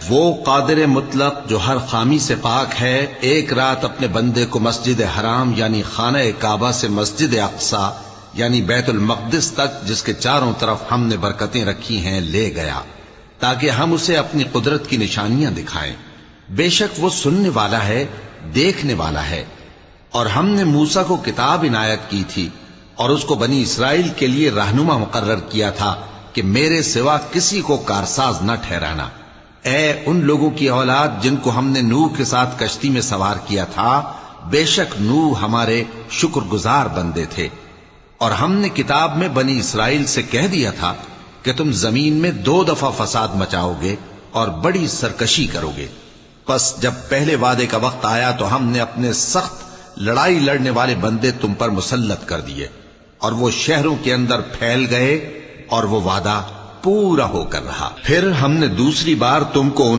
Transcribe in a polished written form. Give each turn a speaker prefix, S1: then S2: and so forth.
S1: وہ قادر مطلق جو ہر خامی سے پاک ہے ایک رات اپنے بندے کو مسجد حرام یعنی خانہ کعبہ سے مسجد اقصی یعنی بیت المقدس تک جس کے چاروں طرف ہم نے برکتیں رکھی ہیں لے گیا تاکہ ہم اسے اپنی قدرت کی نشانیاں دکھائیں۔ بے شک وہ سننے والا ہے، دیکھنے والا ہے۔ اور ہم نے موسیٰ کو کتاب عنایت کی تھی اور اس کو بنی اسرائیل کے لیے رہنما مقرر کیا تھا کہ میرے سوا کسی کو کارساز نہ ٹھہرانا۔ اے ان لوگوں کی اولاد جن کو ہم نے نوح کے ساتھ کشتی میں سوار کیا تھا، بے شک نوح ہمارے شکر گزار بندے تھے۔ اور ہم نے کتاب میں بنی اسرائیل سے کہہ دیا تھا کہ تم زمین میں 2 دفعہ فساد مچاؤ گے اور بڑی سرکشی کرو گے۔ پس جب پہلے وعدے کا وقت آیا تو ہم نے اپنے سخت لڑائی لڑنے والے بندے تم پر مسلط کر دیے اور وہ شہروں کے اندر پھیل گئے اور وہ وعدہ پورا ہو کر رہا۔ پھر ہم نے دوسری بار تم کو